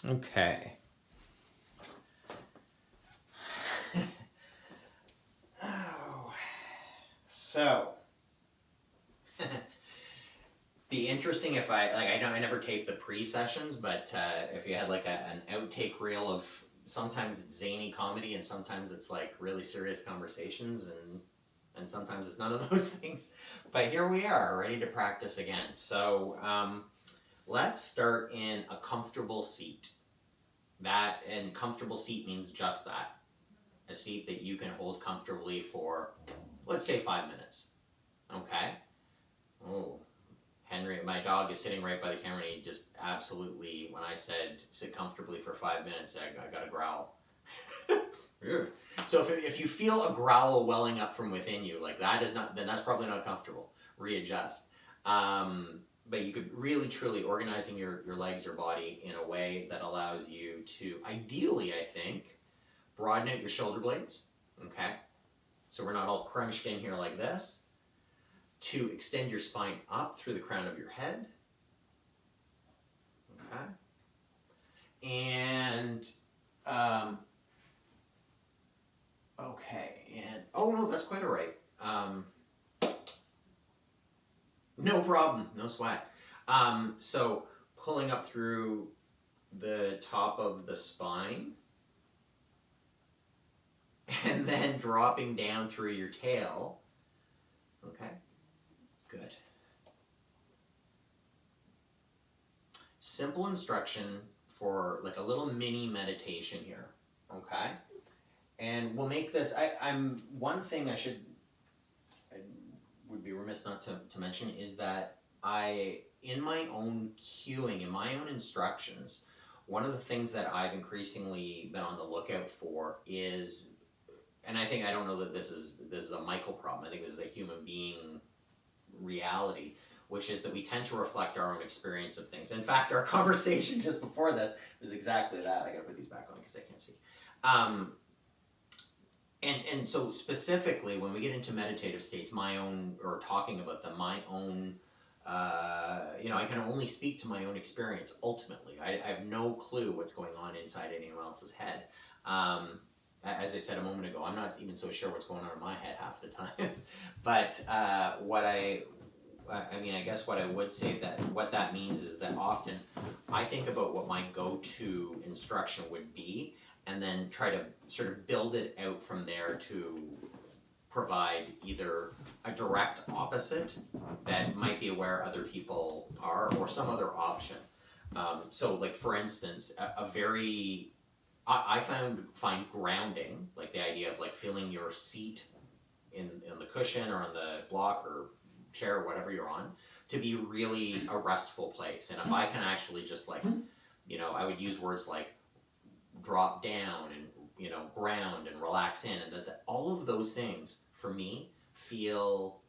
Okay. Oh, so be interesting if I never tape the pre-sessions, but if you had like an outtake reel of sometimes it's zany comedy and sometimes it's like really serious conversations and sometimes it's none of those things. But here we are, ready to practice again. So let's start in a comfortable seat. And comfortable seat means just that. A seat that you can hold comfortably for, let's say, 5 minutes. Okay? Oh, Henry, my dog is sitting right by the camera and he just absolutely, when I said sit comfortably for 5 minutes, I got a growl. So if you feel a growl welling up from within you, like that is not, then that's probably not comfortable. Readjust. But you could really truly organizing your legs, your body in a way that allows you to, ideally, I think, broaden out your shoulder blades. Okay? So we're not all crunched in here like this. To extend your spine up through the crown of your head. Okay? And okay, and oh no, that's quite all right. No problem, no sweat. So pulling up through the top of the spine and then dropping down through your tail. Okay, good. Simple instruction for like a little mini meditation here. Okay. And we'll make this, I'm one thing I would be remiss not to mention is that in my own cueing, in my own instructions, one of the things that I've increasingly been on the lookout for is, and I don't know that this is a Michael problem, I think this is a human being reality, which is that we tend to reflect our own experience of things. In fact, our conversation just before this was exactly that. I gotta put these back on because I can't see. And so specifically, when we get into meditative states, talking about them, I can only speak to my own experience ultimately. I have no clue what's going on inside anyone else's head. As I said a moment ago, I'm not even so sure what's going on in my head half the time. But I guess what I would say what that means is that often I think about what my go-to instruction would be, and then try to sort of build it out from there to provide either a direct opposite that might be where other people are, or some other option. So like for instance, I find grounding, like the idea of like feeling your seat in the cushion or on the block or chair or whatever you're on, to be really a restful place. And if I can actually just like, I would use words like drop down and ground and relax in, and that all of those things for me feel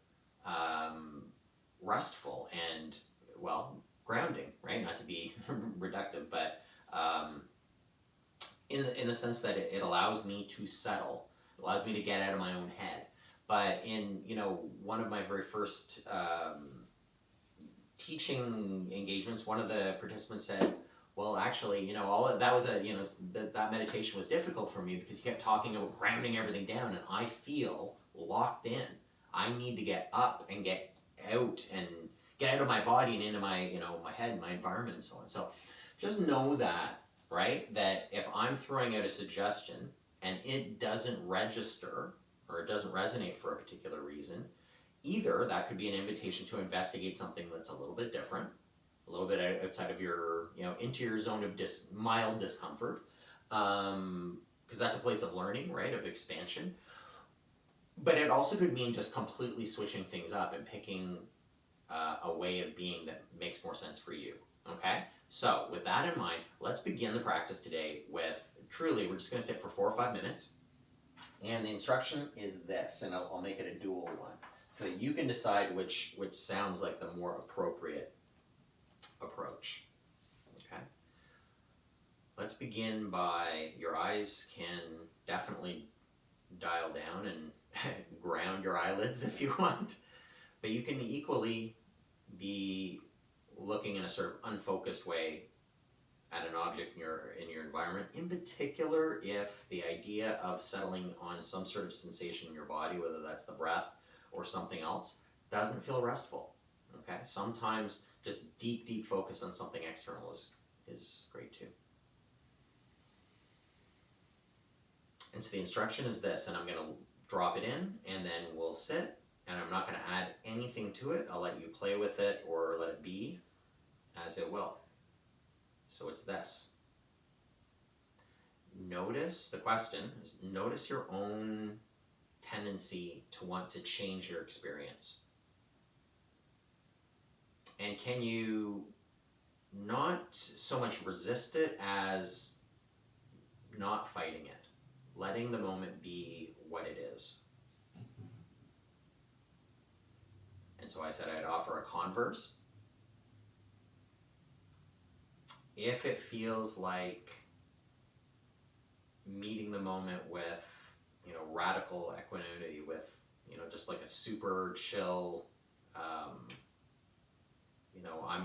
restful and grounding, right? Not to be reductive, but in the sense that it allows me to settle, it allows me to get out of my own head. But in one of my very first teaching engagements, one of the participants said, well, actually, that meditation was difficult for me because he kept talking about grounding everything down, and I feel locked in. I need to get up and get out of my body and into my, my head, my environment, and so on. So just know that, right? That if I'm throwing out a suggestion and it doesn't register or it doesn't resonate for a particular reason, either that could be an invitation to investigate something that's a little bit different, a little bit outside of your, into your zone of mild discomfort, because that's a place of learning, right, of expansion. But it also could mean just completely switching things up and picking a way of being that makes more sense for you, okay? So with that in mind, let's begin the practice today with, truly, we're just going to sit for 4 or 5 minutes, and the instruction is this, and I'll make it a dual one, so that you can decide which sounds like the more appropriate approach. Okay. Let's begin by, your eyes can definitely dial down and ground your eyelids if you want, but you can equally be looking in a sort of unfocused way at an object in your environment, in particular if the idea of settling on some sort of sensation in your body, whether that's the breath or something else, doesn't feel restful. Okay, sometimes just deep focus on something external is great too. And so the instruction is this, and I'm going to drop it in, and then we'll sit, and I'm not going to add anything to it. I'll let you play with it or let it be as it will. So it's this. Notice, the question is, notice your own tendency to want to change your experience. And can you not so much resist it as not fighting it, letting the moment be what it is. And so I said I'd offer a converse. If it feels like meeting the moment with, radical equanimity, with, just like a super chill,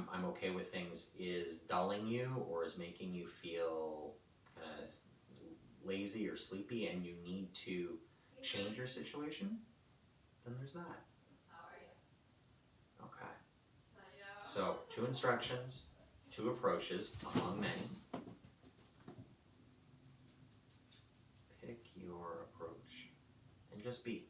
I'm okay with things, is dulling you or is making you feel kind of lazy or sleepy and you need to change your situation, then there's that. Okay. So 2 instructions, 2 approaches among many. Pick your approach and just be.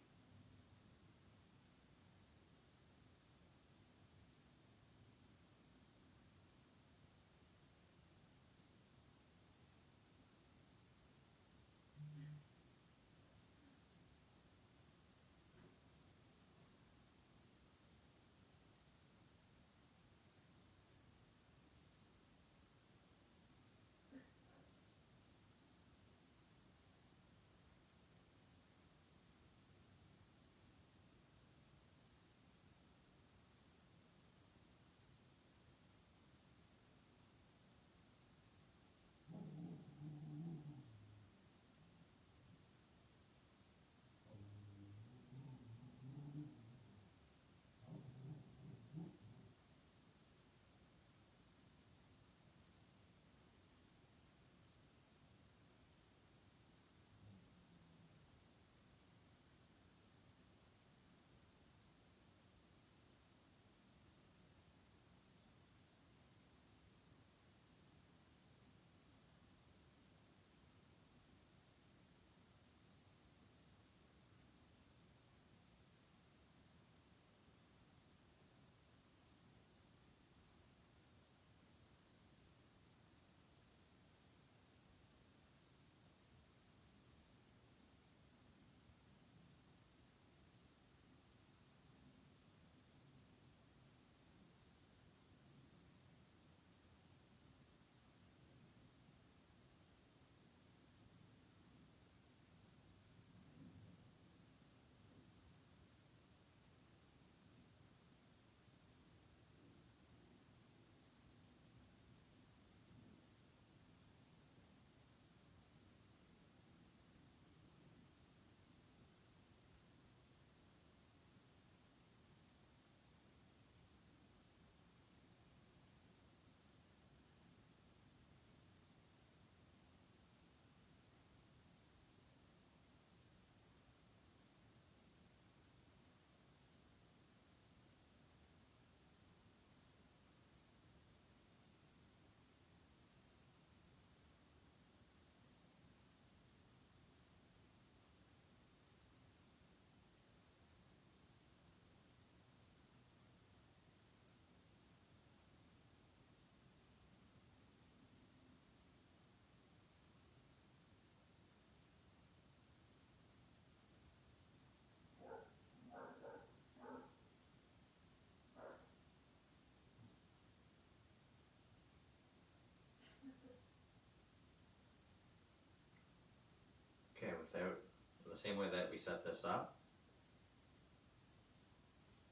Okay, in the same way that we set this up,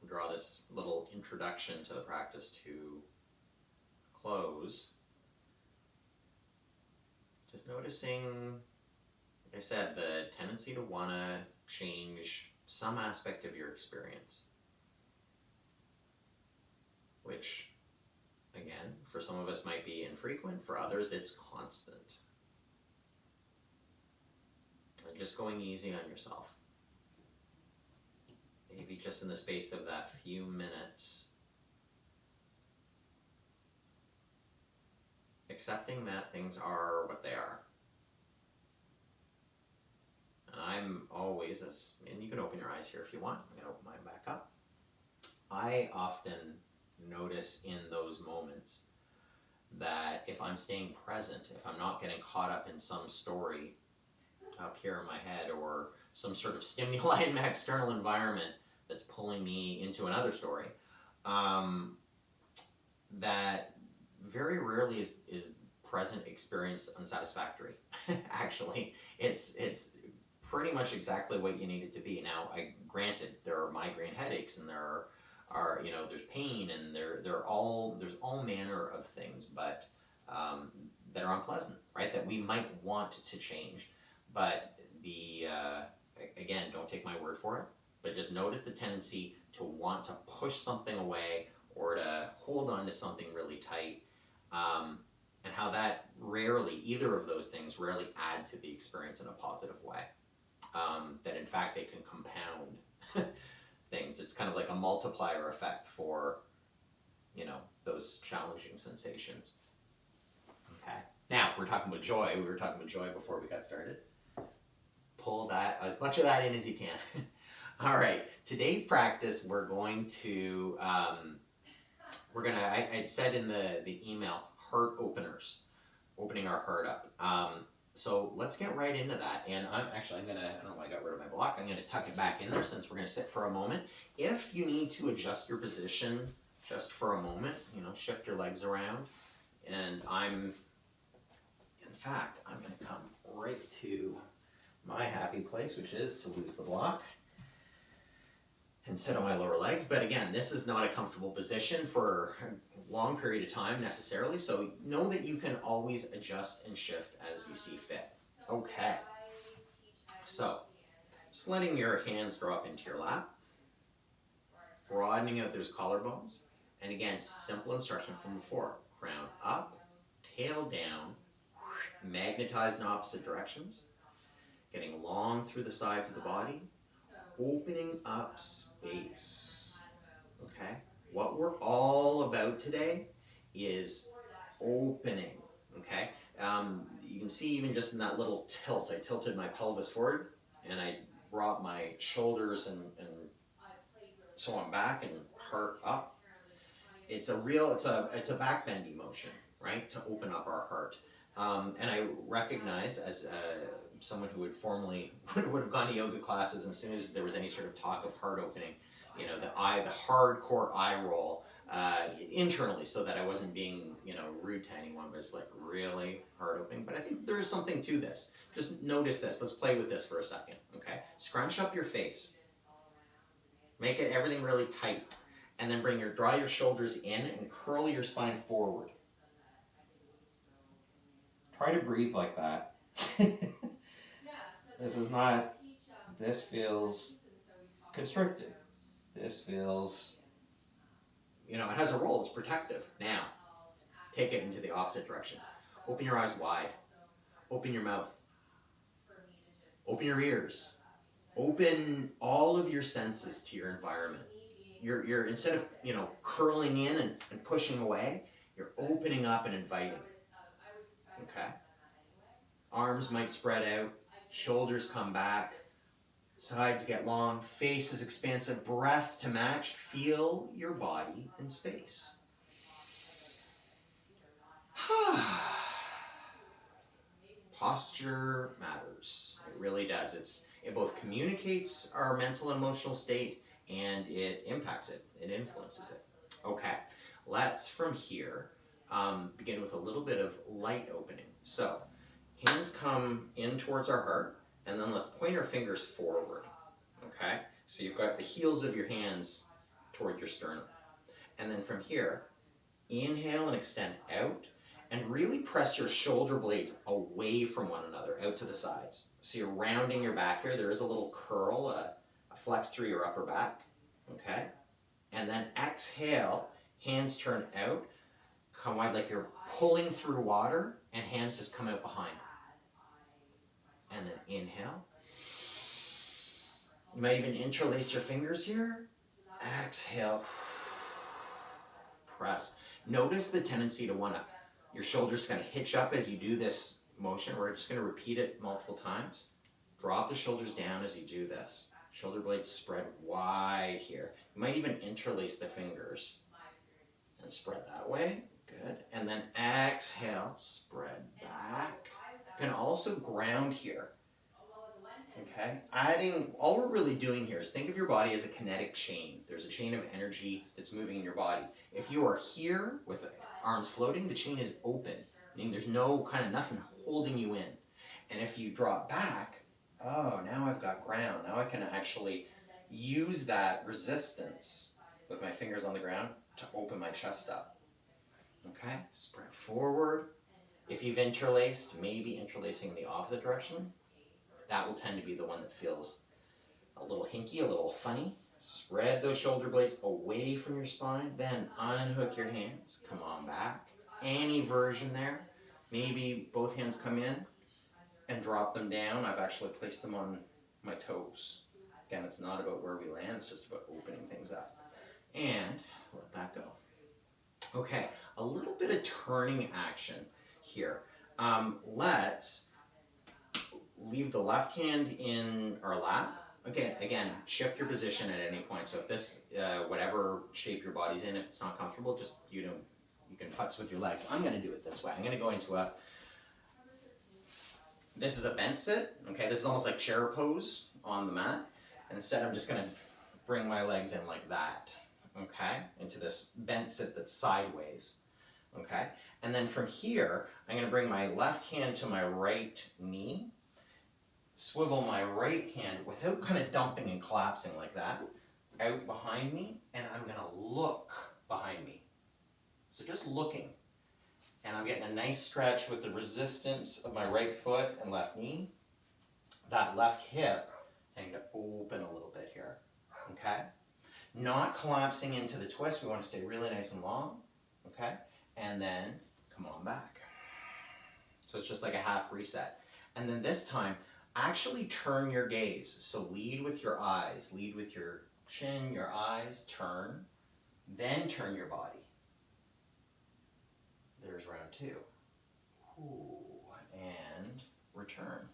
draw this little introduction to the practice to close. Just noticing, like I said, the tendency to want to change some aspect of your experience, which Again, for some of us might be infrequent, for others it's constant. And just going easy on yourself. Maybe just in the space of that few minutes, accepting that things are what they are. And I'm always, and you can open your eyes here if you want. I'm going to open mine back up. I often notice in those moments that if I'm staying present, if I'm not getting caught up in some story up here in my head or some sort of stimuli in my external environment that's pulling me into another story, that very rarely is present experience unsatisfactory. Actually, it's pretty much exactly what you need it to be. Now, granted, there are migraine headaches and there are there's pain and there's all manner of things, but that are unpleasant, right? That we might want to change, but again, don't take my word for it, but just notice the tendency to want to push something away or to hold on to something really tight, and how that either of those things rarely add to the experience in a positive way. That in fact they can compound things. It's kind of like a multiplier effect for, those challenging sensations. Okay. Now, if we're talking about joy, we were talking about joy before we got started. Pull that, as much of that in as you can. All right. Today's practice, we're going to, I said in the email, heart openers, opening our heart up. So let's get right into that. And I don't know why I got rid of my block. I'm gonna tuck it back in there since we're gonna sit for a moment. If you need to adjust your position just for a moment, shift your legs around. And in fact, I'm gonna come right to my happy place, which is to lose the block and sit on my lower legs. But again, this is not a comfortable position for a long period of time necessarily, so know that you can always adjust and shift as you see fit. Okay, so just letting your hands drop into your lap, broadening out those collarbones, and again, simple instruction from before: crown up, tail down, magnetize in opposite directions, getting long through the sides of the body, opening up space. Okay? What we're all about today is opening. Okay? You can see even just in that little tilt, I tilted my pelvis forward and I brought my shoulders and so on back and heart up. It's a back bending motion, right? To open up our heart. And I recognize as someone who would have gone to yoga classes, and as soon as there was any sort of talk of heart opening, the hardcore eye roll internally, so that I wasn't being rude to anyone, but it's like, really heart opening. But I think there is something to this. Just notice this. Let's play with this for a second. Okay, scrunch up your face, make everything really tight, and then draw your shoulders in and curl your spine forward. Try to breathe like that. This feels constricted. This feels, it has a role, it's protective. Now, take it into the opposite direction. Open your eyes wide. Open your mouth. Open your ears. Open all of your senses to your environment. You're instead of, curling in and pushing away, you're opening up and inviting. Okay? Arms might spread out, shoulders come back, sides get long, face is expansive, breath to match. Feel your body in space. Posture matters. It really does. It both communicates our mental and emotional state, and it impacts it. It influences it. Okay, let's from here begin with a little bit of light opening. So, hands come in towards our heart, and then let's point our fingers forward. Okay, so you've got the heels of your hands toward your sternum. And then from here, inhale and extend out, and really press your shoulder blades away from one another, out to the sides. So you're rounding your back here. There is a little curl, a flex through your upper back. Okay, and then exhale, hands turn out, come wide like you're pulling through water, and hands just come out behind. And then inhale. You might even interlace your fingers here. Exhale. Press. Notice the tendency to want to, your shoulders kind of hitch up as you do this motion. We're just going to repeat it multiple times. Drop the shoulders down as you do this. Shoulder blades spread wide here. You might even interlace the fingers and spread that way. Good. And then exhale, spread back. You can also ground here. Okay, all we're really doing here is think of your body as a kinetic chain. There's a chain of energy that's moving in your body. If you are here with arms floating, the chain is open, meaning there's no kind of nothing holding you in. And if you drop back, oh, now I've got ground. Now I can actually use that resistance with my fingers on the ground to open my chest up. Okay, spread forward. If you've interlaced, maybe interlacing in the opposite direction. That will tend to be the one that feels a little hinky, a little funny. Spread those shoulder blades away from your spine. Then unhook your hands. Come on back. Any version there. Maybe both hands come in and drop them down. I've actually placed them on my toes. Again, it's not about where we land. It's just about opening things up. And let that go. Okay, a little bit of turning action here. Let's leave the left hand in our lap. Again, shift your position at any point. So if this, whatever shape your body's in, if it's not comfortable, just, you can futz with your legs. I'm gonna do it this way. I'm gonna go into this is a bent sit. Okay, this is almost like chair pose on the mat. And instead I'm just gonna bring my legs in like that. Okay, into this bent sit that's sideways. Okay, and then from here, I'm gonna bring my left hand to my right knee, swivel my right hand without kind of dumping and collapsing like that, out behind me, and I'm gonna look behind me. So just looking. And I'm getting a nice stretch with the resistance of my right foot and left knee. That left hip tending to open a little bit here, okay? Not collapsing into the twist. We want to stay really nice and long, okay? And then come on back. So it's just like a half reset. And then this time, actually turn your gaze. So lead with your eyes, lead with your chin, your eyes, turn, then turn your body. There's round two. Ooh, and return.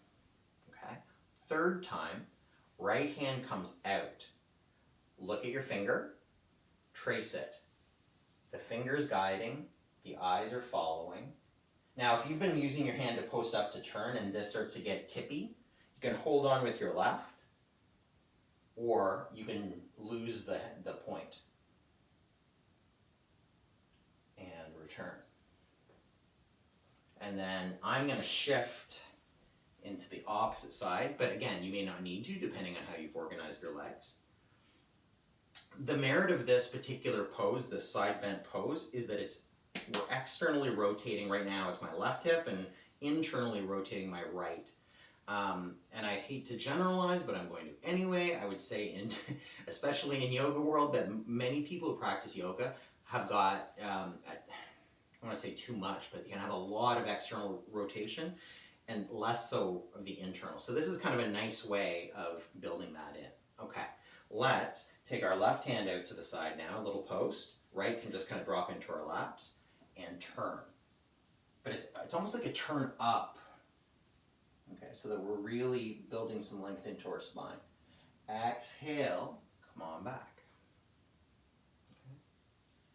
Okay. Third time, right hand comes out. Look at your finger, trace it. The finger is guiding, the eyes are following. Now, if you've been using your hand to post up to turn and this starts to get tippy, you can hold on with your left, or you can lose the point. And return. And then I'm going to shift into the opposite side, but again, you may not need to, depending on how you've organized your legs. The merit of this particular pose, this side bent pose, is that we're externally rotating right now. It's my left hip and internally rotating my right. And I hate to generalize, but I'm going to anyway. I would say, especially in yoga world, that many people who practice yoga have got, I don't want to say too much, but you can have a lot of external rotation and less so of the internal. So this is kind of a nice way of building that in. Okay, let's take our left hand out to the side now, a little post. Right can just kind of drop into our laps and turn. But it's almost like a turn up. Okay, so that we're really building some length into our spine. Exhale, come on back.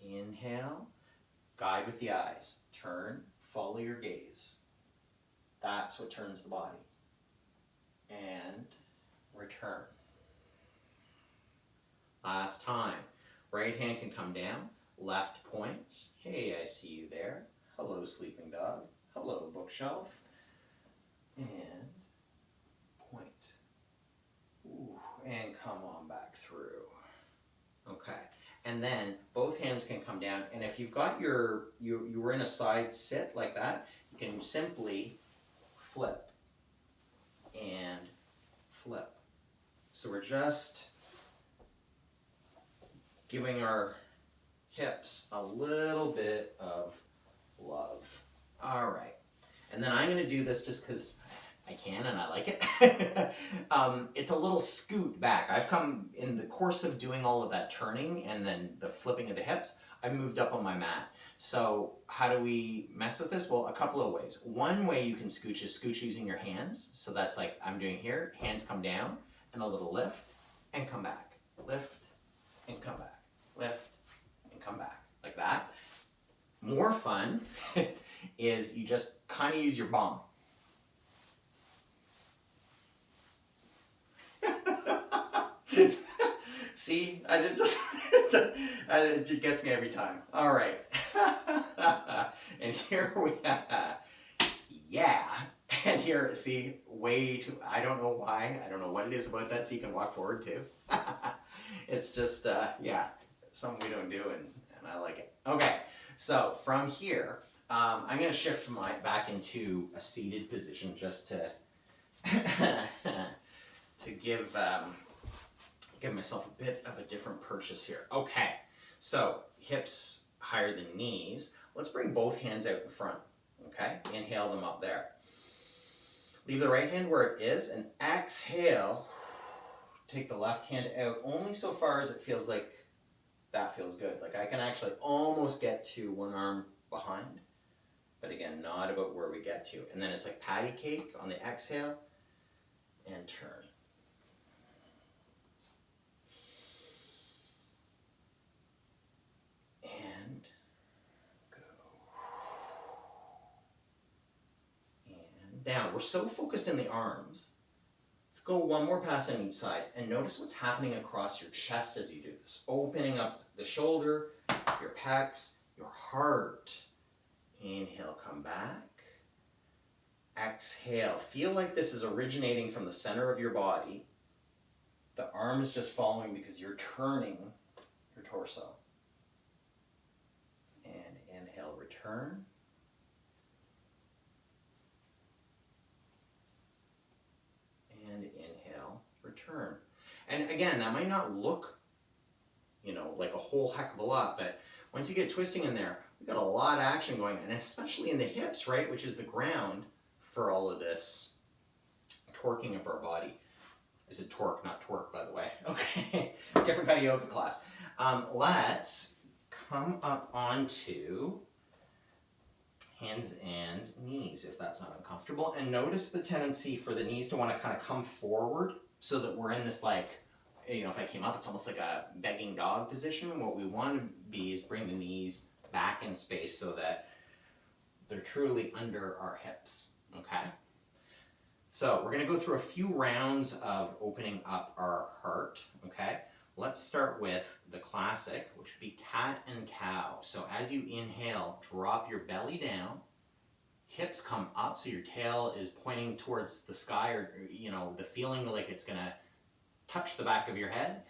Okay. Inhale, guide with the eyes. Turn, follow your gaze. That's what turns the body. And return. Last time. Right hand can come down, left points. Hey, I see you there. Hello, sleeping dog. Hello, bookshelf. And point. Ooh, and come on back through. Okay, and then both hands can come down, and if you've got you were in a side sit like that, you can simply flip and flip. So we're just giving our hips a little bit of love. All right. And then I'm going to do this just because I can and I like it. It's a little scoot back. I've come in the course of doing all of that turning and then the flipping of the hips, I've moved up on my mat. So how do we mess with this? Well, a couple of ways. One way you can scooch is scooch using your hands. So that's like I'm doing here. Hands come down and a little lift and come back. Lift and come back. Lift and come back. Like that. More fun is you just kind of use your bum. See, it gets me every time. All right. And here we are. Yeah. And here, see, way too, I don't know why. I don't know what it is about that, so you can walk forward too. It's just, yeah, something we don't do, and I like it. Okay, so from here, I'm going to shift my back into a seated position just to to give myself a bit of a different purchase here. Okay, so hips higher than knees. Let's bring both hands out in front. Okay, inhale them up there. Leave the right hand where it is and exhale. Take the left hand out only so far as it feels like that feels good. Like I can actually almost get to one arm behind, but again, not about where we get to. And then it's like patty cake on the exhale and turn. And go. And down. We're so focused in the arms. Let's go one more pass on each side and notice what's happening across your chest as you do this. Opening up the shoulder, your pecs, your heart. Inhale, come back. Exhale. Feel like this is originating from the center of your body. The arm is just following because you're turning your torso. And inhale, return. And inhale, return. And again, that might not look, like a whole heck of a lot, but once you get twisting in there, we've got a lot of action going on, and especially in the hips, right, which is the ground for all of this torquing of our body. I said torque, not twerk, by the way. Okay, different kind of yoga class. Let's come up onto hands and knees, if that's not uncomfortable. And notice the tendency for the knees to want to kind of come forward so that we're in this if I came up, it's almost like a begging dog position. What we want to be is bring the knees back in space so that they're truly under our hips, okay? So we're going to go through a few rounds of opening up our heart, okay? Let's start with the classic, which would be cat and cow. So as you inhale, drop your belly down, hips come up so your tail is pointing towards the sky, or the feeling like it's going to touch the back of your head,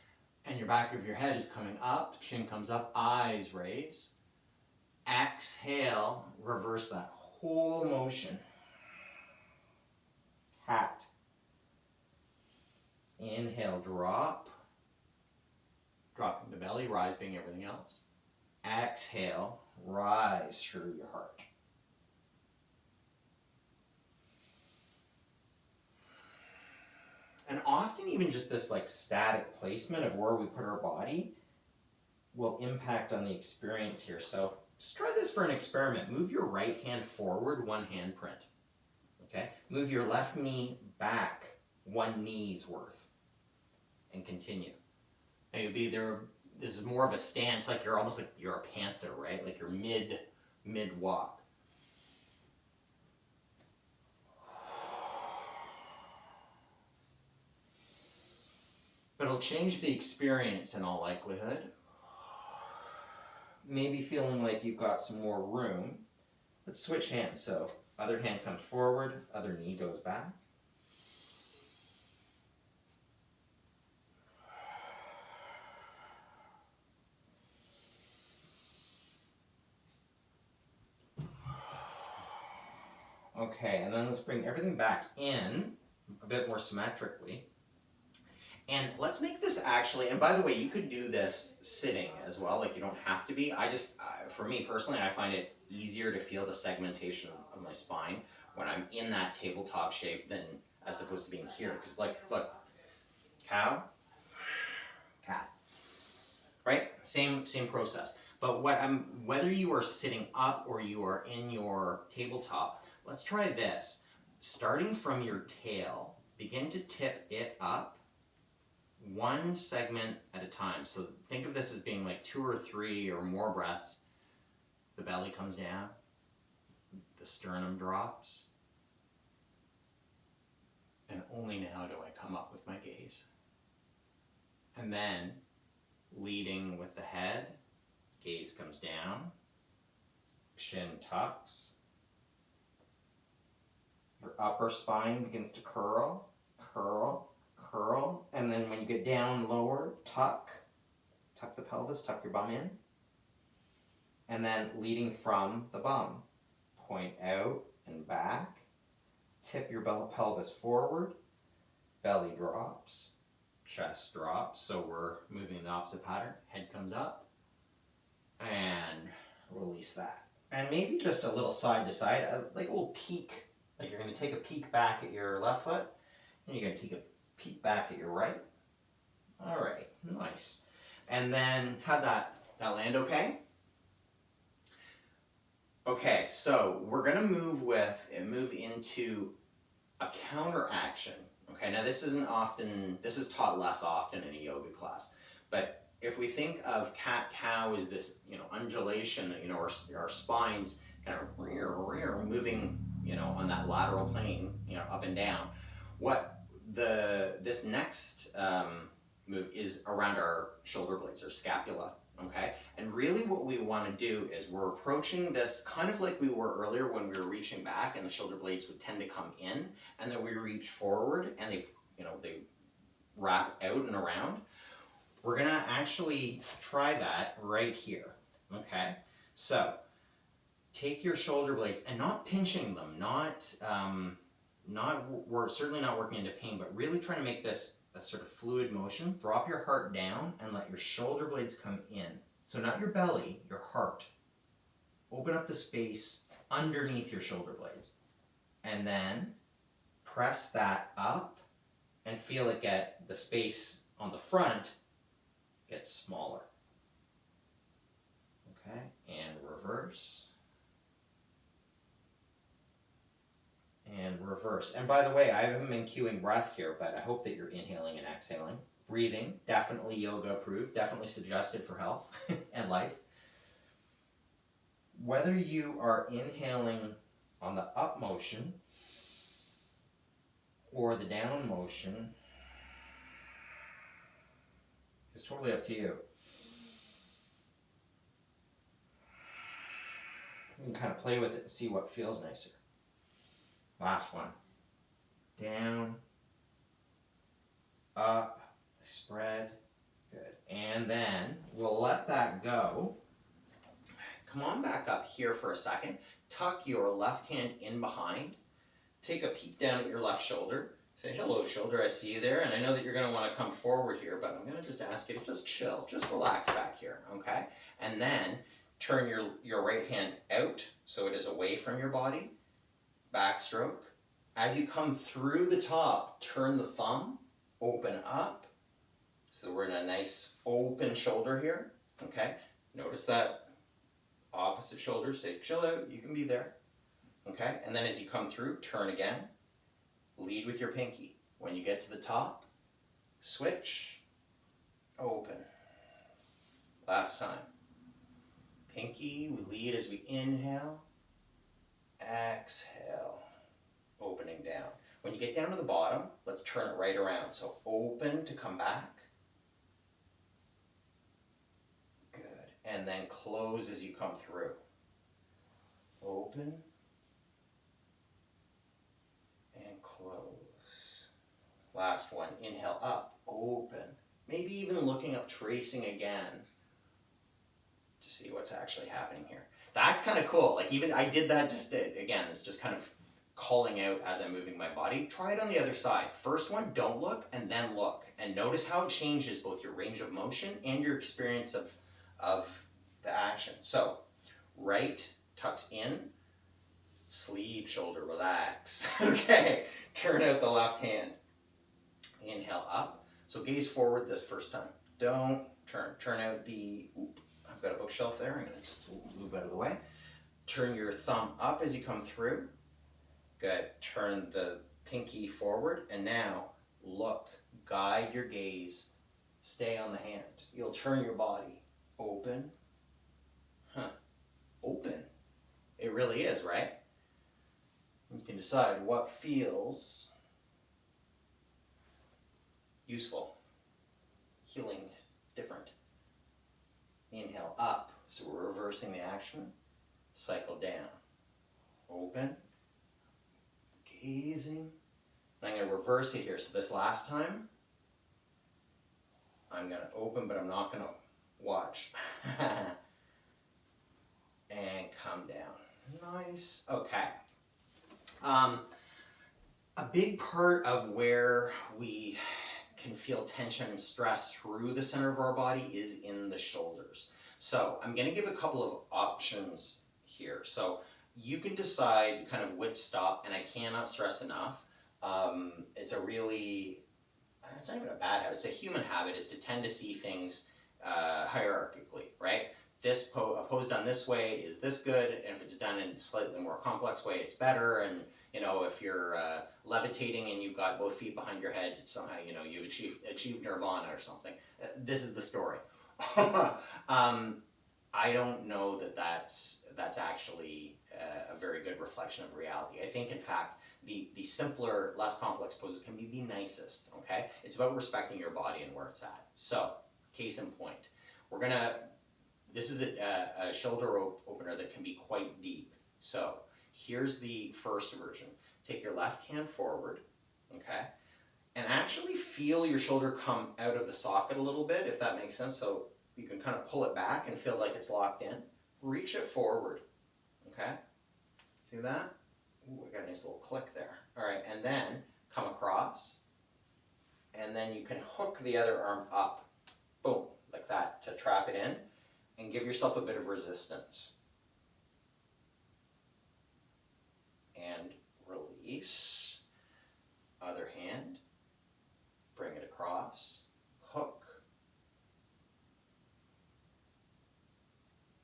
and your back of your head is coming up, chin comes up, eyes raise. Exhale, reverse that whole motion. Cat. Inhale, drop. Dropping the belly, rise being everything else. Exhale, rise through your heart. And often even just this static placement of where we put our body will impact on the experience here. So just try this for an experiment. Move your right hand forward, one hand print. Okay? Move your left knee back, one knee's worth. And continue. Now you'll be there. This is more of a stance, like you're almost like you're a panther, right? Like you're mid walk. But it'll change the experience in all likelihood. Maybe feeling like you've got some more room. Let's switch hands. So other hand comes forward, other knee goes back. Okay, and then let's bring everything back in a bit more symmetrically. And let's make this actually, and by the way, you could do this sitting as well, like you don't have to be. For me personally, I find it easier to feel the segmentation of my spine when I'm in that tabletop shape than as opposed to being here. Because like, look, cow, cat, right? Same process. But whether you are sitting up or you are in your tabletop, let's try this. Starting from your tail, begin to tip it up one segment at a time. So think of this as being like 2 or 3 or more breaths. The belly comes down, the sternum drops, and only now do I come up with my gaze. And then, leading with the head, gaze comes down, chin tucks, your upper spine begins to curl, curl, curl, and then when you get down lower, tuck the pelvis, tuck your bum in, and then leading from the bum, point out and back, tip your pelvis forward, belly drops, chest drops, so we're moving in the opposite pattern, head comes up, and release that. And maybe just a little side to side, like a little peek, like you're going to take a peek back at your left foot, and you're going to take a peek back at your right. All right, nice. And then have that land okay? Okay, so we're going to move into a counter action. Okay, now this is taught less often in a yoga class, but if we think of cat-cow as this, undulation, our spines kind of moving, on that lateral plane, up and down. What this next move is around our shoulder blades, or scapula, okay? And really what we want to do is we're approaching this kind of like we were earlier when we were reaching back and the shoulder blades would tend to come in, and then we reach forward and they wrap out and around. We're gonna actually try that right here, okay? So take your shoulder blades and not pinching them, we're certainly not working into pain, but really trying to make this a sort of fluid motion. Drop your heart down and let your shoulder blades come in. So not your belly, your heart. Open up the space underneath your shoulder blades. And then press that up and feel it get, the space on the front gets smaller. Okay, and reverse. And reverse. And by the way, I haven't been cueing breath here, but I hope that you're inhaling and exhaling. Breathing, definitely yoga approved, definitely suggested for health and life. Whether you are inhaling on the up motion or the down motion is totally up to you. You can kind of play with it and see what feels nicer. Last one. Down, up, spread. Good. And then we'll let that go. Come on back up here for a second. Tuck your left hand in behind. Take a peek down at your left shoulder. Say, hello, shoulder, I see you there. And I know that you're going to want to come forward here, but I'm going to just ask you to just chill. Just relax back here, okay? And then turn your right hand out so it is away from your body. Backstroke. As you come through the top, turn the thumb, open up. So we're in a nice open shoulder here, okay? Notice that opposite shoulder, say chill out, you can be there, okay? And then as you come through, turn again, lead with your pinky. When you get to the top, switch, open. Last time. Pinky, we lead as we inhale, exhale, opening down. When you get down to the bottom, let's turn it right around. So open to come back. Good. And then close as you come through. Open and close. Last one. Inhale up, open. Maybe even looking up, tracing again to see what's actually happening here. That's kind of cool. Like even I did that just again, it's just kind of calling out as I'm moving my body. Try it on the other side. First one, don't look, and then look. And notice how it changes both your range of motion and your experience of the action. So, right tucks in, sleep, shoulder, relax. Okay, turn out the left hand. Inhale up. So gaze forward this first time. Don't turn. Turn out the, I've got a bookshelf there. I'm going to just move out of the way. Turn your thumb up as you come through. Good. Turn the pinky forward. And now look, guide your gaze. Stay on the hand. You'll turn your body. Open. Open. It really is, right? You can decide what feels useful, healing, different. Inhale up, so we're reversing the action. Cycle down. Open. Gazing. And I'm going to reverse it here. So this last time, I'm going to open, but I'm not going to watch. And come down. Nice. Okay. A big part of where we can feel tension and stress through the center of our body is in the shoulders. So I'm going to give a couple of options here. So you can decide kind of which stop, and I cannot stress enough. It's a really, it's not even a bad habit, it's a human habit, is to tend to see things hierarchically, right? This a pose done this way is this good, and if it's done in a slightly more complex way, it's better. And you know, if you're levitating and you've got both feet behind your head, somehow you know you've achieved nirvana or something. This is the story. I don't know that that's actually a very good reflection of reality. I think, in fact, the simpler, less complex poses can be the nicest. Okay, it's about respecting your body and where it's at. So, case in point, we're gonna. This is a shoulder opener that can be quite deep. So here's the first version. Take your left hand forward, okay? And actually feel your shoulder come out of the socket a little bit, if that makes sense. So you can kind of pull it back and feel like it's locked in. Reach it forward, okay? See that? Ooh, I got a nice little click there. All right, and then come across. And then you can hook the other arm up, boom, like that, to trap it in. And give yourself a bit of resistance. And release. Other hand. Bring it across. Hook.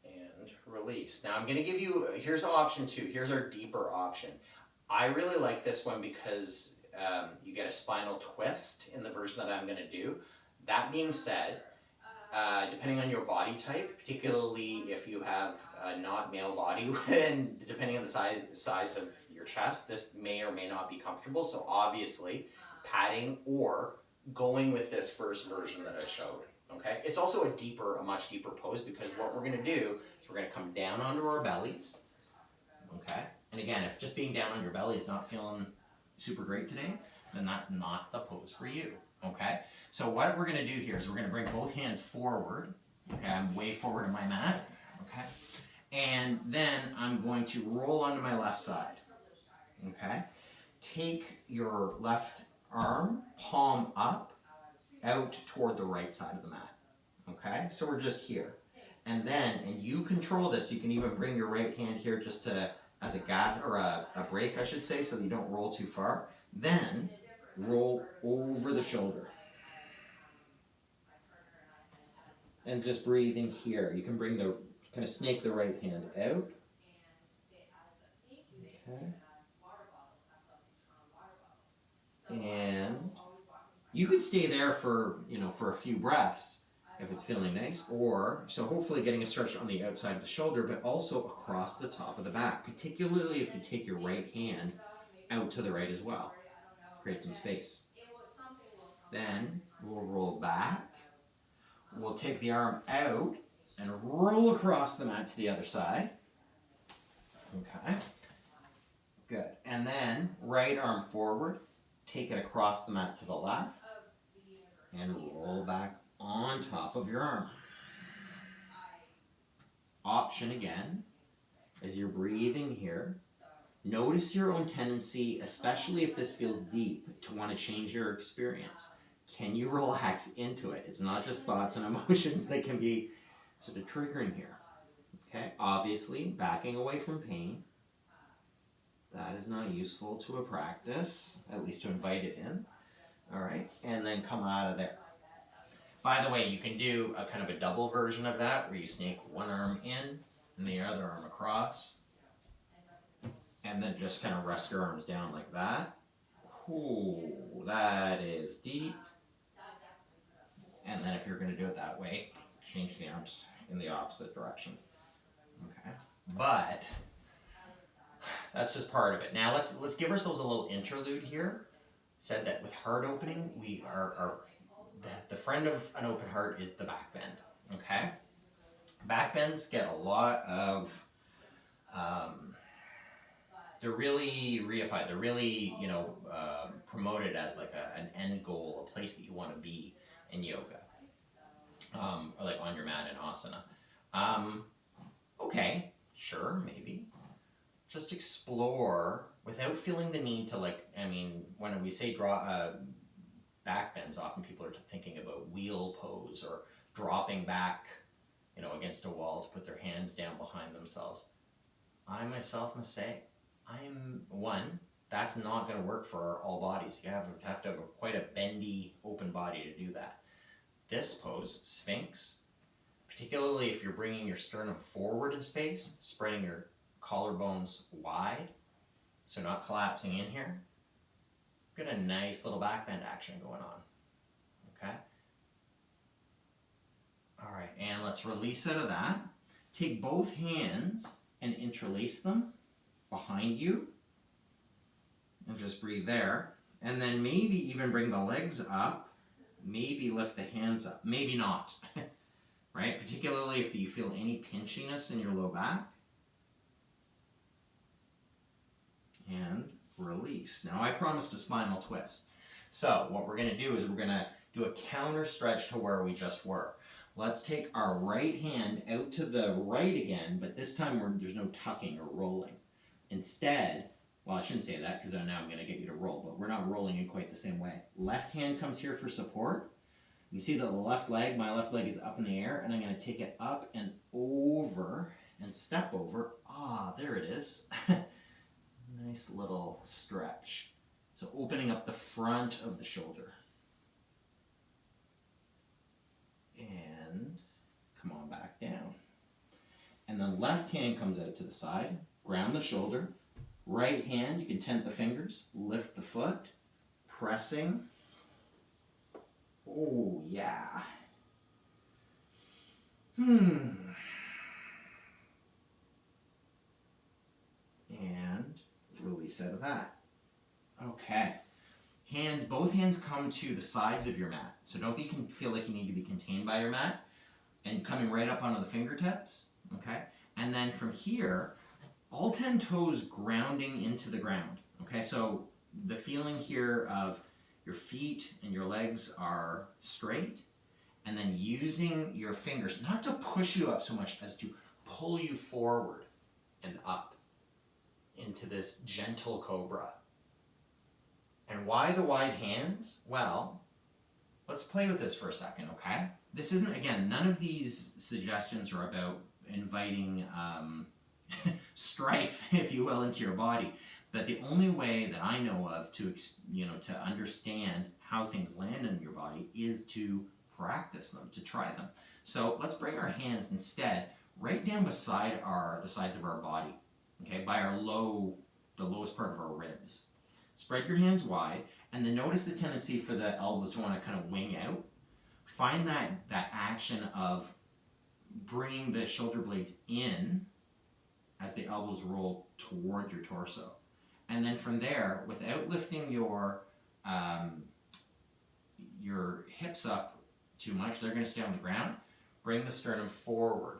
And release. Now I'm going to give you, here's option 2. Here's our deeper option. I really like this one because you get a spinal twist in the version that I'm going to do. That being said, depending on your body type, particularly if you have a not male body, and depending on the size of your chest, this may or may not be comfortable. So obviously, padding or going with this first version that I showed. Okay, it's also a much deeper pose, because what we're going to do is we're going to come down onto our bellies. Okay, and again, if just being down on your belly is not feeling super great today, then that's not the pose for you. Okay, so what we're going to do here is we're going to bring both hands forward. Okay, I'm way forward on my mat. Okay, and then I'm going to roll onto my left side. Okay, take your left arm, palm up, out toward the right side of the mat. Okay, so we're just here. And then, and you control this, you can even bring your right hand here just to, as a gap, or a break, I should say, so that you don't roll too far. Then, roll over the shoulder. And just breathing here. You can bring the, kind of snake the right hand out. Okay. And you could stay there for, for a few breaths if it's feeling nice, or, so hopefully getting a stretch on the outside of the shoulder, but also across the top of the back, particularly if you take your right hand out to the right as well. Create some space. Then we'll roll back. We'll take the arm out and roll across the mat to the other side. Okay. Good. And then right arm forward. Take it across the mat to the left. And roll back on top of your arm. Option again, as you're breathing here. Notice your own tendency, especially if this feels deep, to want to change your experience. Can you relax into it? It's not just thoughts and emotions that can be sort of triggering here. Okay, obviously backing away from pain. That is not useful to a practice, at least to invite it in. All right, and then come out of there. By the way, you can do a kind of a double version of that where you snake one arm in and the other arm across. And then just kind of rest your arms down like that. Ooh, that is deep. And then if you're going to do it that way, change the arms in the opposite direction. Okay, but that's just part of it. Now let's give ourselves a little interlude here. Said that with heart opening, we are the friend of an open heart is the back bend. Okay, back bends get a lot of they're really reified. They're really promoted as like an end goal, a place that you want to be in yoga, or like on your mat in asana. Okay, sure, maybe. Just explore without feeling the need to when we say draw back bends, often people are thinking about wheel pose or dropping back, against a wall to put their hands down behind themselves. I myself must say, that's not going to work for all bodies. You have to have quite a bendy, open body to do that. This pose, Sphinx, particularly if you're bringing your sternum forward in space, spreading your collarbones wide, so not collapsing in here, got a nice little back bend action going on. Okay? All right, and let's release out of that. Take both hands and interlace them behind you. And just breathe there. And then maybe even bring the legs up. Maybe lift the hands up. Maybe not. Right? Particularly if you feel any pinchiness in your low back. And release. Now I promised a spinal twist. So what we're going to do is we're going to do a counter stretch to where we just were. Let's take our right hand out to the right again, but this time there's no tucking or rolling. Instead, well, I shouldn't say that because now I'm going to get you to roll, but we're not rolling in quite the same way. Left hand comes here for support. You see that my left leg is up in the air, and I'm going to take it up and over and step over. There it is. Nice little stretch. So opening up the front of the shoulder. And come on back down. And then left hand comes out to the side, ground the shoulder. Right hand, you can tent the fingers, lift the foot, pressing. Oh, yeah. And release out of that. Okay. Both hands come to the sides of your mat. So don't feel like you need to be contained by your mat. And coming right up onto the fingertips. Okay. And then from here, all 10 toes grounding into the ground. Okay. So the feeling here of your feet and your legs are straight. And then using your fingers, not to push you up so much as to pull you forward and up into this gentle cobra. And why the wide hands? Well, let's play with this for a second, okay? This isn't, again, none of these suggestions are about inviting strife, if you will, into your body. But the only way that I know of to understand how things land in your body is to practice them, to try them. So let's bring our hands instead right down beside the sides of our body, okay, by the lowest part of our ribs. Spread your hands wide, and then notice the tendency for the elbows to want to kind of wing out. Find that action of bringing the shoulder blades in as the elbows roll toward your torso. And then from there, without lifting your hips up too much, they're going to stay on the ground, bring the sternum forward.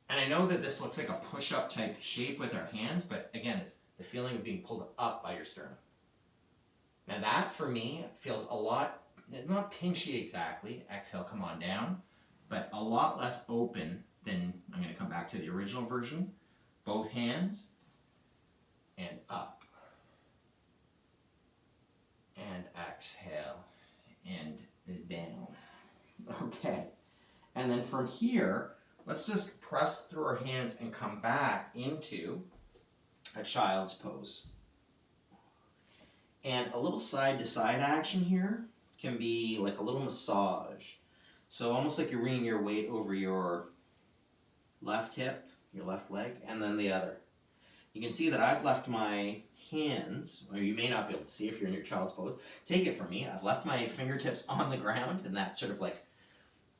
And I know that this looks like a push-up type shape with our hands, but again, it's the feeling of being pulled up by your sternum. Now that, for me, feels a lot, not pinchy exactly, exhale, come on down, but a lot less open than, I'm going to come back to the original version, both hands, and up, and exhale, and down. Okay, and then from here, let's just press through our hands and come back into a child's pose. And a little side to side action here can be like a little massage. So almost like you're bringing your weight over your left hip, your left leg, and then the other. You can see that I've left my hands, or you may not be able to see if you're in your child's pose. Take it from me, I've left my fingertips on the ground in that sort of like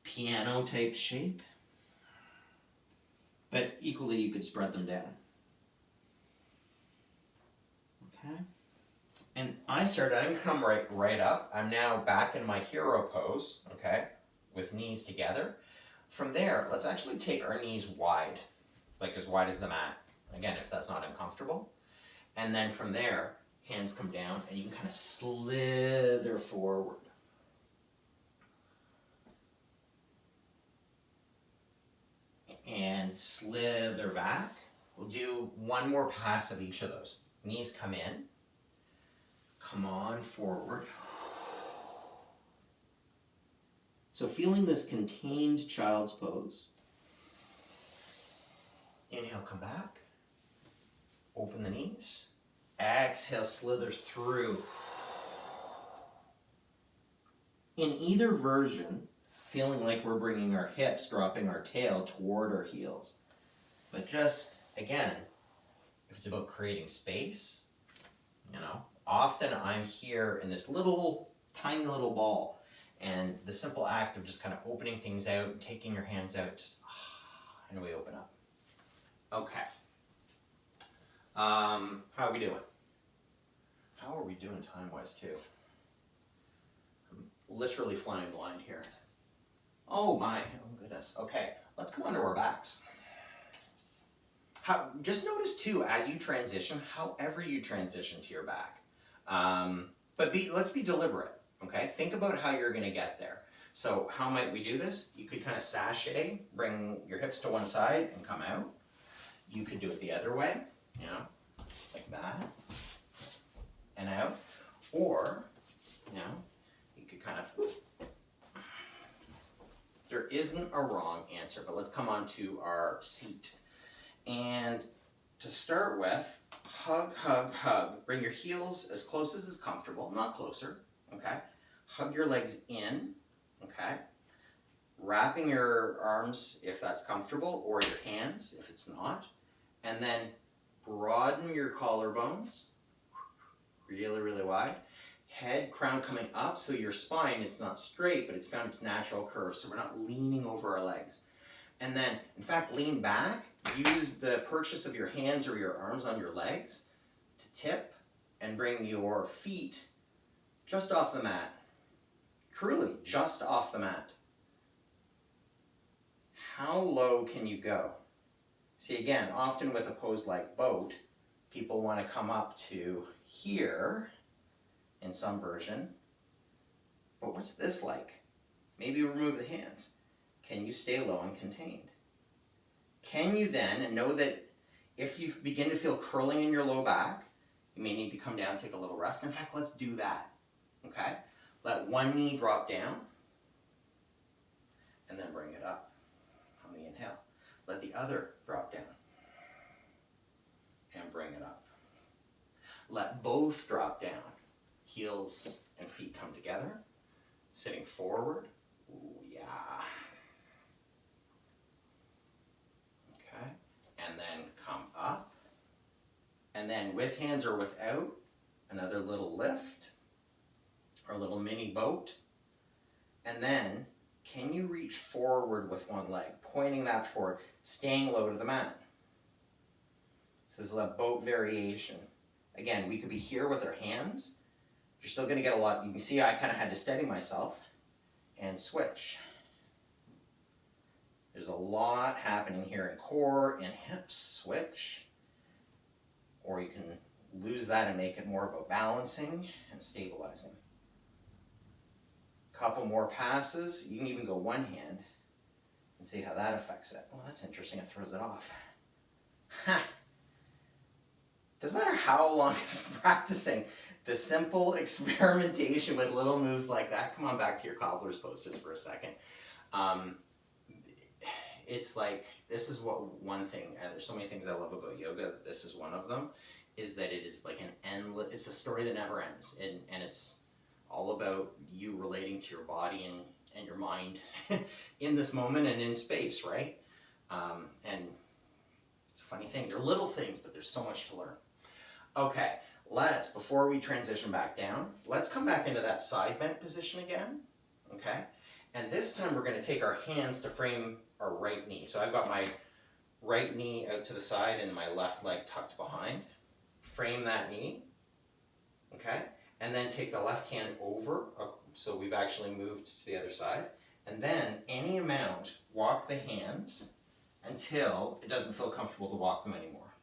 piano type shape. But equally you could spread them down. Okay. And I'm going to come right up. I'm now back in my hero pose, okay, with knees together. From there, let's actually take our knees wide, like as wide as the mat. Again, if that's not uncomfortable. And then from there, hands come down and you can kind of slither forward. And slither back. We'll do one more pass of each of those. Knees come in. Come on forward. So feeling this contained child's pose. Inhale, come back. Open the knees. Exhale, slither through. In either version, feeling like we're bringing our hips, dropping our tail toward our heels. But just, again, if it's about creating space, often I'm here in this little, tiny little ball. And the simple act of just kind of opening things out and taking your hands out, just, and we open up. Okay. How are we doing? How are we doing time-wise, too? I'm literally flying blind here. Oh my, oh goodness. Okay, let's come onto our backs. Just notice, too, as you transition, however you transition to your back. But let's be deliberate, okay? Think about how you're going to get there. So how might we do this? You could kind of sashay, bring your hips to one side and come out. You could do it the other way, like that, and out. Or, you could kind of, there isn't a wrong answer, but let's come on to our seat. And to start with, hug, hug, hug. Bring your heels as close as is comfortable, not closer, okay? Hug your legs in, okay? Wrapping your arms if that's comfortable, or your hands if it's not. And then broaden your collarbones, really, really wide. Head, crown coming up, so your spine, it's not straight, but it's found its natural curve, so we're not leaning over our legs. And then, in fact, lean back. Use the purchase of your hands or your arms on your legs to tip and bring your feet just off the mat. Truly, just off the mat. How low can you go? See, again, often with a pose like boat, people want to come up to here in some version. But what's this like? Maybe remove the hands. Can you stay low and contained? Can you then know that if you begin to feel curling in your low back, you may need to come down, take a little rest. In fact, let's do that, okay? Let one knee drop down and then bring it up on the inhale. Let the other drop down and bring it up. Let both drop down. Heels and feet come together. Sitting forward. Ooh, yeah. Okay. And then come up. And then with hands or without, another little lift or a little mini boat. And then, can you reach forward with one leg, pointing that forward, staying low to the mat? This is a boat variation. Again, we could be here with our hands. You're still going to get a lot. You can see I kind of had to steady myself and switch. There's a lot happening here in core and hips. Switch. Or you can lose that and make it more about balancing and stabilizing. Couple more passes. You can even go one hand and see how that affects it. Oh, that's interesting. It throws it off. Ha! Doesn't matter how long you've been practicing, the simple experimentation with little moves like that. Come on back to your cobbler's pose just for a second. It's like this is what one thing, and there's so many things I love about yoga, this is one of them, is that it is like an endless, it's a story that never ends. And it's all about you relating to your body and your mind in this moment and in space, right? And it's a funny thing. They're little things, but there's so much to learn. Okay, before we transition back down, let's come back into that side bent position again, okay? And this time we're gonna take our hands to frame our right knee. So I've got my right knee out to the side and my left leg tucked behind. Frame that knee, okay? And then take the left hand over, so we've actually moved to the other side. And then any amount, walk the hands until it doesn't feel comfortable to walk them anymore.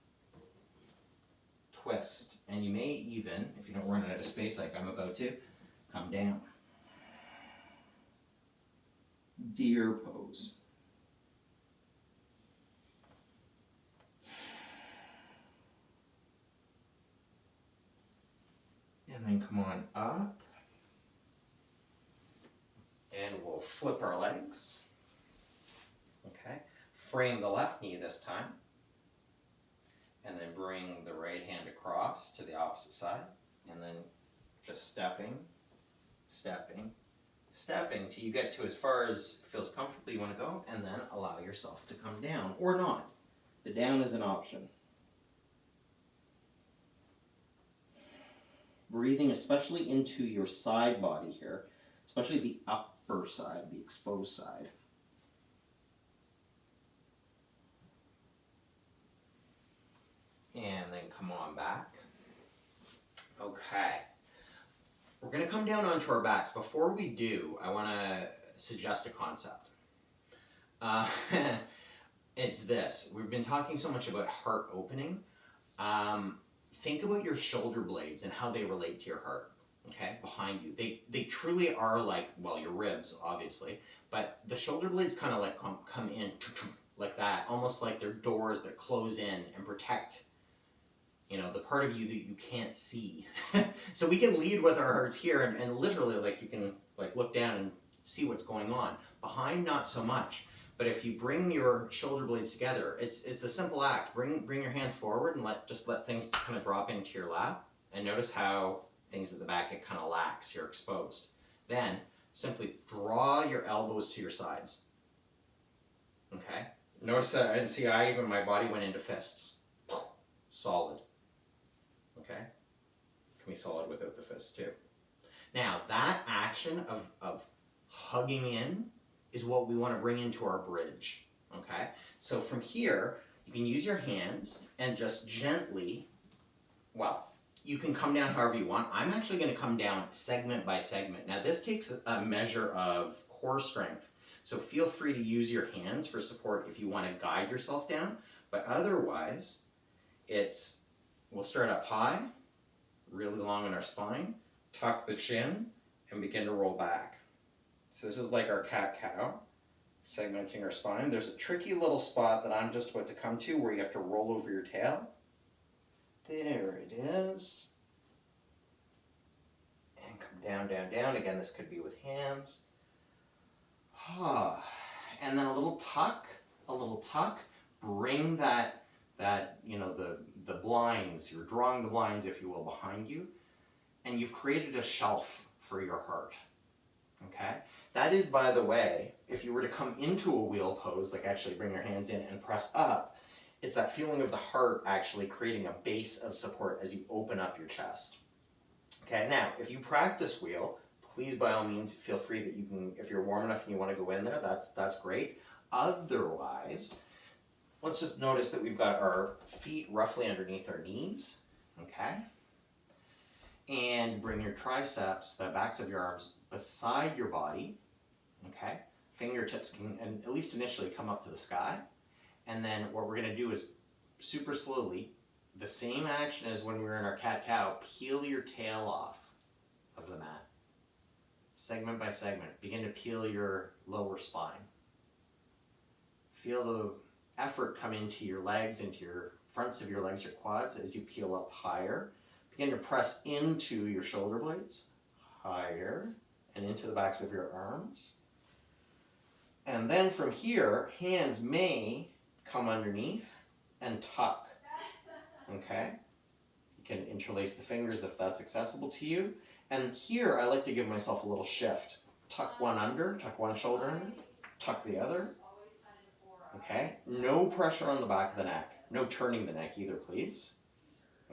Twist, and you may even, if you don't run out of space like I'm about to, come down. Deer pose. And then come on up. And we'll flip our legs. Okay. Frame the left knee this time. And then bring the right hand across to the opposite side. And then just stepping, stepping, stepping till you get to as far as it feels comfortable you want to go, and then allow yourself to come down, or not. The down is an option. Breathing especially into your side body here, especially the upper side, the exposed side. And then come on back. Okay. We're going to come down onto our backs. Before we do, I want to suggest a concept. It's this. We've been talking so much about heart opening. Think about your shoulder blades and how they relate to your heart, okay, behind you. They truly are like, well, your ribs, obviously, but the shoulder blades kind of like come in like that, almost like they're doors that close in and protect, you know, the part of you that you can't see. So we can lead with our hearts here, and literally, like, you can like look down and see what's going on. Behind, not so much. But if you bring your shoulder blades together, it's a simple act. Bring your hands forward and let things kind of drop into your lap. And notice how things at the back get kind of lax, you're exposed. Then simply draw your elbows to your sides. Okay? Notice that, and see, my body went into fists. Solid. Okay? Can be solid without the fists too. Now, that action of hugging in is what we want to bring into our bridge, okay? So from here, you can use your hands and just gently, well, you can come down however you want. I'm actually going to come down segment by segment. Now this takes a measure of core strength, so feel free to use your hands for support if you want to guide yourself down, but otherwise, we'll start up high, really long in our spine, tuck the chin, and begin to roll back. So this is like our cat-cow, segmenting our spine. There's a tricky little spot that I'm just about to come to where you have to roll over your tail. There it is. And come down, down, down. Again, this could be with hands. And then a little tuck. Bring that you know, the blinds, you're drawing the blinds, if you will, behind you. And you've created a shelf for your heart. Okay? That is, by the way, if you were to come into a wheel pose, like actually bring your hands in and press up, it's that feeling of the heart actually creating a base of support as you open up your chest. Okay, now, if you practice wheel, please by all means feel free that you can, if you're warm enough and you want to go in there, that's great. Otherwise, let's just notice that we've got our feet roughly underneath our knees, okay? And bring your triceps, the backs of your arms, beside your body, okay? Fingertips can, and at least initially, come up to the sky. And then what we're going to do is super slowly, the same action as when we were in our cat-cow, peel your tail off of the mat. Segment by segment. Begin to peel your lower spine. Feel the effort come into your legs, into your fronts of your legs, your quads, as you peel up higher. Begin to press into your shoulder blades, higher, and into the backs of your arms. And then from here, hands may come underneath and tuck, okay? You can interlace the fingers if that's accessible to you. And here I like to give myself a little shift. Tuck one under, tuck one shoulder under, tuck the other, okay? No pressure on the back of the neck. No turning the neck either, please.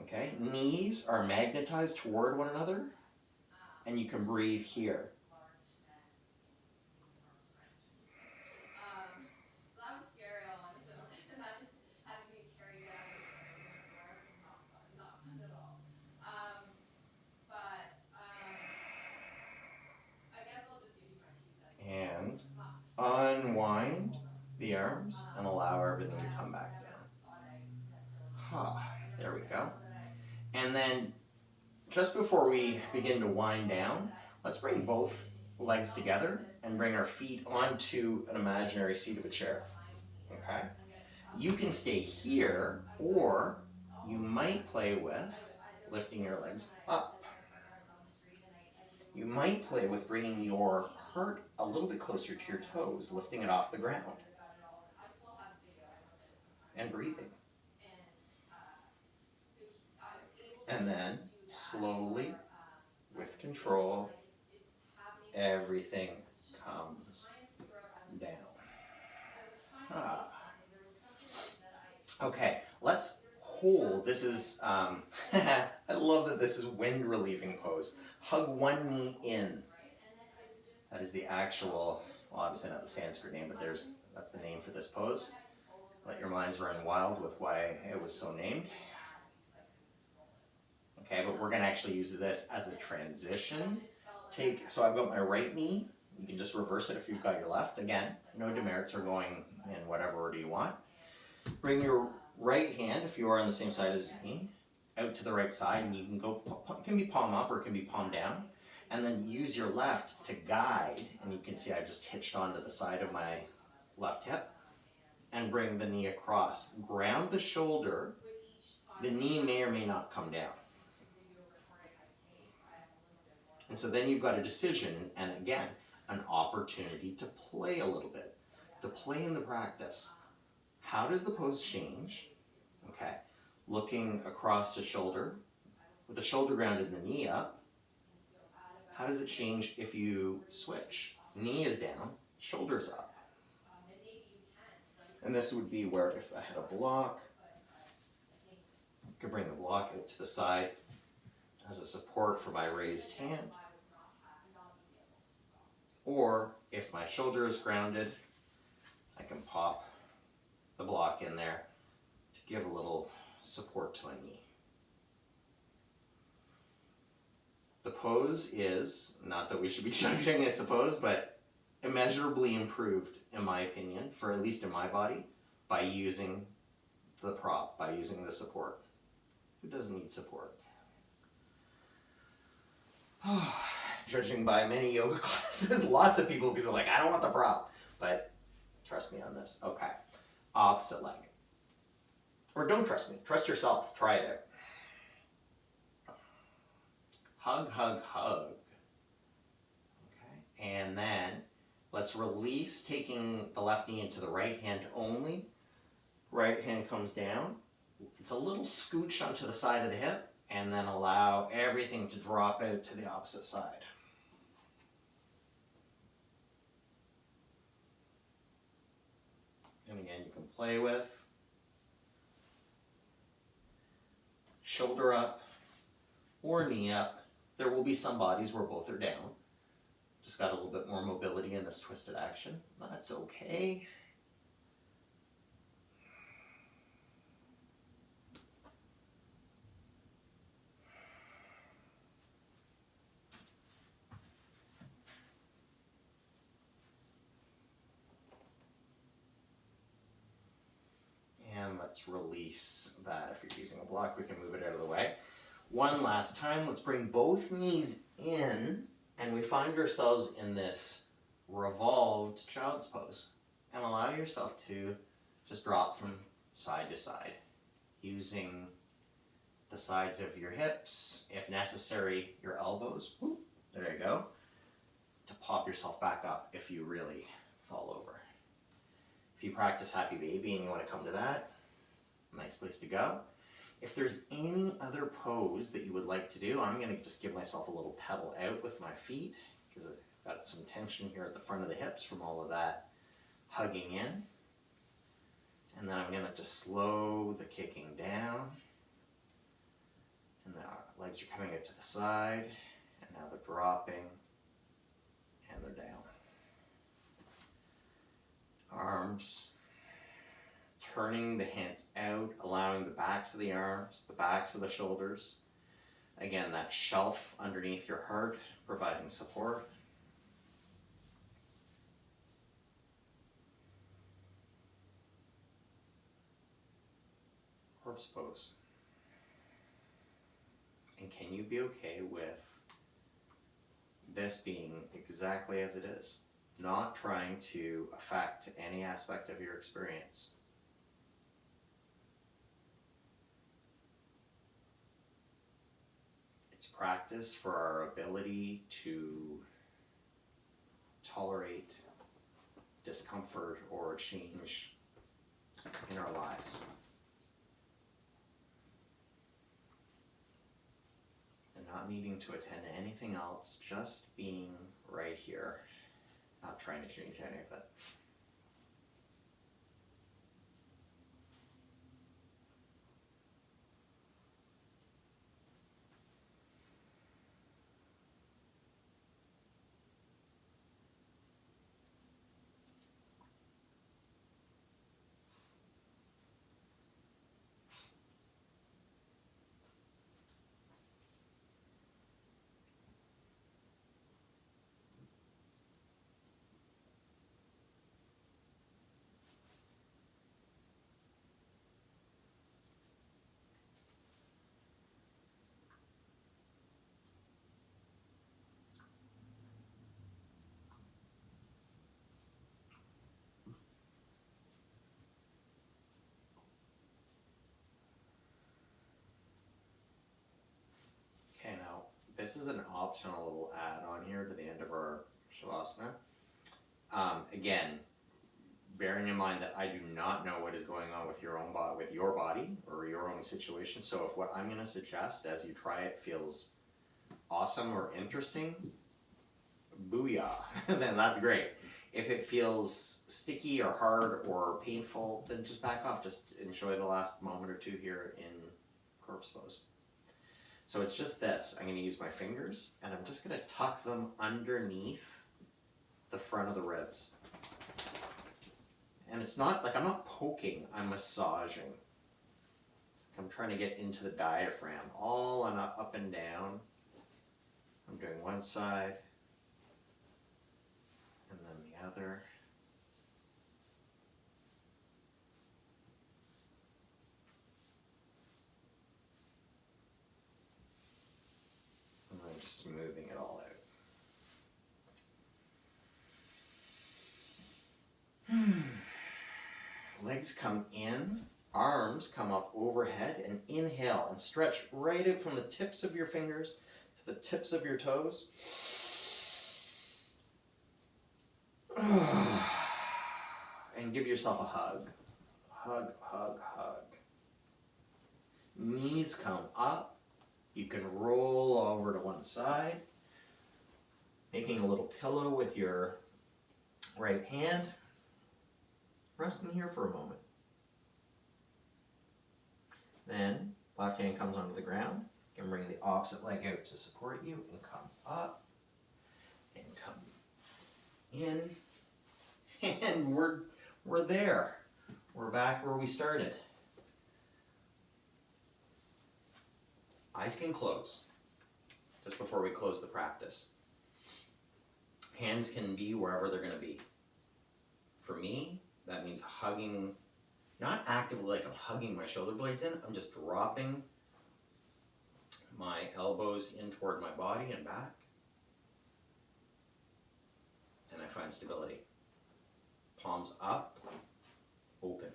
Okay, knees are magnetized toward one another, and you can breathe here. And unwind the arms and allow everything to come back down. There we go. And then just before we begin to wind down, let's bring both legs together and bring our feet onto an imaginary seat of a chair. Okay? You can stay here, or you might play with lifting your legs up. You might play with bringing your heart a little bit closer to your toes, lifting it off the ground. And breathing. And then, slowly, with control, everything comes down. Okay, let's hold. This is, I love that this is wind relieving pose. Hug one knee in. That is the actual, well, obviously not the Sanskrit name, but that's the name for this pose. Let your minds run wild with why it was so named. Okay, but we're gonna actually use this as a transition. So I've got my right knee. You can just reverse it if you've got your left. Again, no demerits, or going in whatever order you want. Bring your right hand, if you are on the same side as me, out to the right side, and you can go, it can be palm up or it can be palm down. And then use your left to guide, and you can see I just hitched onto the side of my left hip, and bring the knee across. Ground the shoulder. The knee may or may not come down. And so then you've got a decision, and again, an opportunity to play a little bit, to play in the practice. How does the pose change? Okay, looking across the shoulder, with the shoulder grounded and the knee up. How does it change if you switch? Knee is down, shoulders up. And this would be where if I had a block, I could bring the block out to the side as a support for my raised hand. Or if my shoulder is grounded, I can pop the block in there to give a little support to my knee. The pose is, not that we should be judging, I suppose, but immeasurably improved, in my opinion, for at least in my body, by using the prop, by using the support. Who doesn't need support? Judging by many yoga classes, lots of people are like, I don't want the prop. But trust me on this. Okay. Opposite leg. Or don't trust me. Trust yourself. Try it out. Hug, hug, hug. Okay. And then let's release, taking the left knee into the right hand only. Right hand comes down. It's a little scooch onto the side of the hip, and then allow everything to drop out to the opposite side. And again, you can play with shoulder up or knee up. There will be some bodies where both are down. Just got a little bit more mobility in this twisted action. That's okay. And let's release that. If you're using a block, we can move it out of the way. One last time, let's bring both knees in, and we find ourselves in this revolved child's pose. And allow yourself to just drop from side to side, using the sides of your hips, if necessary, your elbows. Whoop, there you go. To pop yourself back up if you really fall over. If If you practice Happy Baby and you want to come to that, nice place to go. If there's any other pose that you would like to do, I'm going to just give myself a little pedal out with my feet because I've got some tension here at the front of the hips from all of that hugging in. And then I'm going to just slow the kicking down. And the legs are coming out to the side. And now they're dropping. And they're down. Arms. Turning the hands out, allowing the backs of the arms, the backs of the shoulders. Again, that shelf underneath your heart, providing support. Corpse pose. And can you be okay with this being exactly as it is? Not trying to affect any aspect of your experience. It's practice for our ability to tolerate discomfort or change in our lives. And not needing to attend to anything else, just being right here, not trying to change any of it. Okay, now this is an optional little add-on here to the end of our Shavasana. Again, bearing in mind that I do not know what is going on with your own body, with your body or your own situation. So if what I'm going to suggest as you try it feels awesome or interesting, booyah, then that's great. If it feels sticky or hard or painful, then just back off. Just enjoy the last moment or two here in corpse pose. So it's just this. I'm going to use my fingers and I'm just going to tuck them underneath the front of the ribs. And it's not like I'm not poking, I'm massaging. I'm trying to get into the diaphragm, all on up and down. I'm doing one side and then the other. And then just smoothing it all out. Legs come in, arms come up overhead, and inhale and stretch right out from the tips of your fingers to the tips of your toes. And give yourself a hug. Hug, hug, hug. Knees come up. You can roll over to one side, making a little pillow with your right hand. Resting here for a moment. Then, left hand comes onto the ground. You can bring the opposite leg out to support you and come up and come in. And we're there. We're back where we started. Eyes can close just before we close the practice. Hands can be wherever they're going to be. For me, that means hugging, not actively like I'm hugging my shoulder blades in, I'm just dropping my elbows in toward my body and back. And I find stability. Palms up, open.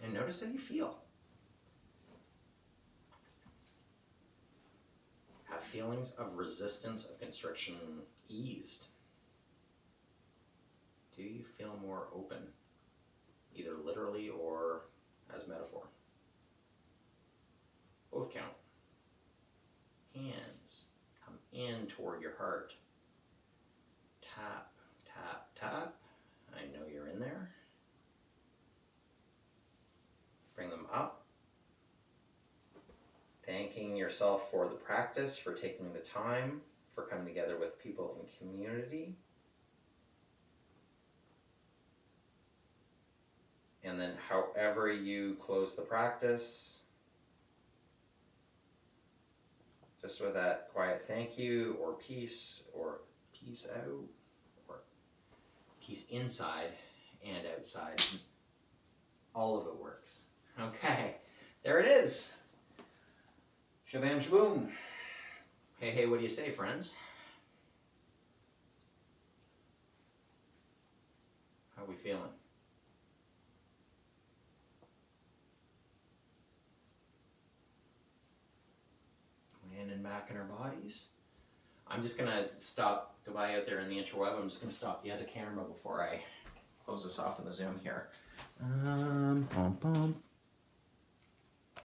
And notice how you feel. Have feelings of resistance, of constriction eased. Do you feel more open, either literally or as metaphor? Both count. Hands come in toward your heart. Tap, tap, tap. I know you're in there. Bring them up. Thanking yourself for the practice, for taking the time, for coming together with people in community. And then however you close the practice, just with that quiet thank you, or peace out, or peace inside and outside. All of it works. Okay, there it is. Shabam shaboom. Hey, hey, what do you say, friends? How are we feeling? Landing back in our bodies. I'm just going to stop. Goodbye out there in the interweb. I'm just going to stop the other camera before I close this off in the Zoom here.